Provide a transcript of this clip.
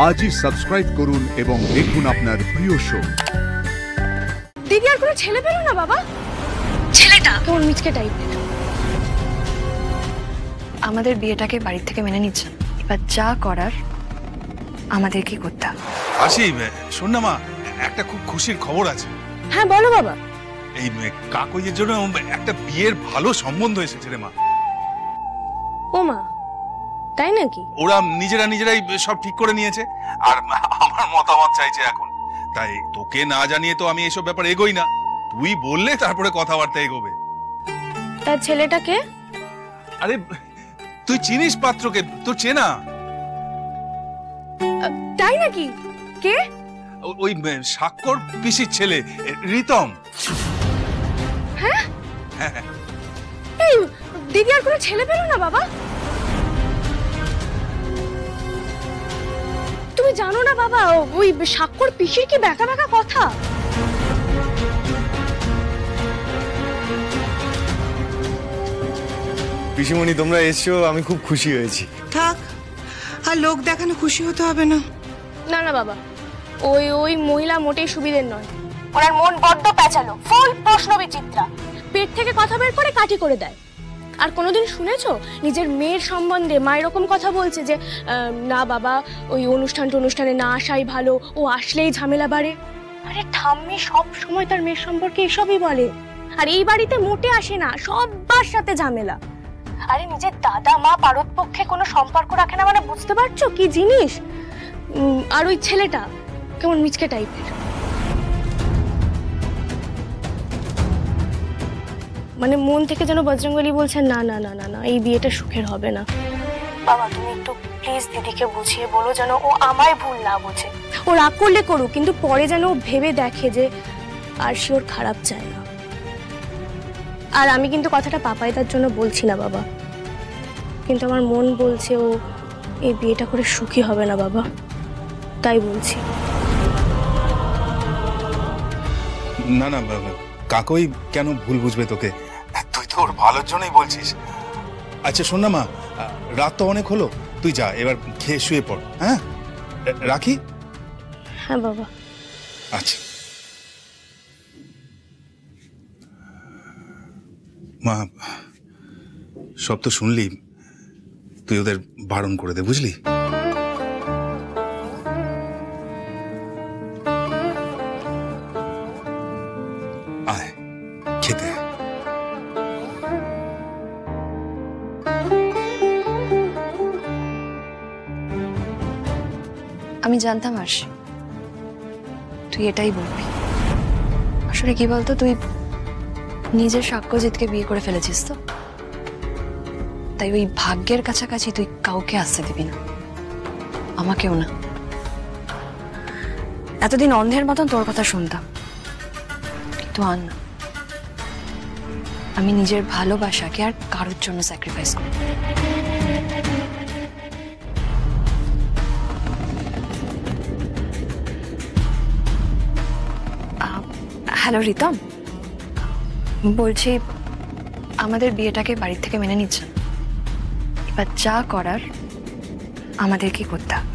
আজই সাবস্ক্রাইব করুন এবং দেখুন আপনার প্রিয় শো। দিদি আর কোনো ছেলে পেলো না বাবা? ছেলেটা কেমন মিচকে টাইপের। আমাদের বিয়েটাকে বাড়ি থেকে মেনে নিচ্ছেন, এবার যা করার আমাদের কি করতে হবে। আসি, শোন না মা, একটা খুব খুশির খবর আছে। হ্যাঁ বলো বাবা। এই কাকইয়ের জন্য একটা বিয়ের ভালো সম্বন্ধ এসেছে রে মা। ও মা, তাই নাকি? ওরা নিজেরাই সব ঠিক করে নিয়েছে, আর আমার মতামত চাইছে এখন। তাই তোকে না জানিয়ে তো আমি এসব ব্যাপার এগোই না, তুই বললে তারপরে কথাবার্তা এগোবে। তার ছেলেটাকে? আরে তুই চিনিস পাত্রকে, তোর চেনা। তাই নাকি? কে? ওই স্বাক্ষর পিসির ছেলে রিতম। হ্যাঁ এই দিদি আর কোনো ছেলে পেলো না বাবা? তুমি জানো না বাবা, ওই স্বাক্ষর পিসির কি ব্যাকা ব্যাকা কথা। পিসিমণি তোমরা এসছো, আমি খুব খুশি হয়েছি। থাক, আর লোক দেখানো খুশি হতে হবে না। না না বাবা, ওই মহিলা মোটেই সুবিধের নয়। ওনার মন বড্ড প্যাঁচালো, ফুল প্রশ্ন বিচিত্রা। পেট থেকে কথা বের করে কাঠি করে দেয়। আর কোনোদিন শুনেছো নিজের মেয়ের সম্বন্ধে মা এরকম কথা বলছে যে না বাবা, ওই অনুষ্ঠানে না আসাই ভালো, ও আসলেই ঝামেলা বাড়ে? আরে ঠাম্মি সব সময় তার মেয়ের সম্পর্কে এসবই বলে। আর এই বাড়িতে মোটে আসে না, সবার সাথে ঝামেলা। আরে নিজের দাদা মা পারত পক্ষে কোনো সম্পর্ক রাখে না মানে বুঝতে পারছো কি জিনিস? আর ওই ছেলেটা কেমন মিচকে টাইপের। মানে মন থেকে যেন বজরঙ্গবলী বলছেন না না না না না, এই বিয়েটা সুখের হবে না। বাবা তুমি একটু প্লিজ দিদিকে বুঝিয়ে বলো যেন ও আমায় ভুল না বোঝে। ও রাগ করলে করুক, কিন্তু পরে যেন ও ভেবে দেখে যে আর সে ওর খারাপ চায় না। আর আমি কিন্তু কথাটা পাপাইদার জন্য বলছি না বাবা, কিন্তু আমার মন বলছে ও এই বিয়েটা করে সুখী হবে না বাবা, তাই বলছি। না না বাবা, কাকই কেন ভুল বুঝবে তোকে? তুই তো ওর ভালোর জন্যই বলছিস। আচ্ছা শোন না মা, রাত তো অনেক হলো, তুই যা এবার খেয়ে শুয়ে পড়। হ্যাঁ রাখি? হ্যাঁ বাবা। আচ্ছা মা, সব তো শুনলি, তুই ওদের বারণ করে দে, বুঝলি? আয় খেতে। আমি জানতাম আরশি তুই এটাই বলবি। আসলে কি বলতো, তুই নিজের সাক্ষ্যজিৎকে বিয়ে করে ফেলেছিস তো, তাই ওই ভাগ্যের কাছাকাছি তুই কাউকে আসতে দিবি না, আমাকেও না। এতদিন অন্ধের মতন তোর কথা শুনতাম, কিন্তু আর না। আমি নিজের ভালোবাসাকে আর কারোর জন্য স্যাক্রিফাইস করি। হ্যালো রিতম, বলছি আমাদের বিয়েটাকে বাড়ি থেকে মেনে নিচ্ছেন, এবার যা করার আমাদের কি করতে হবে।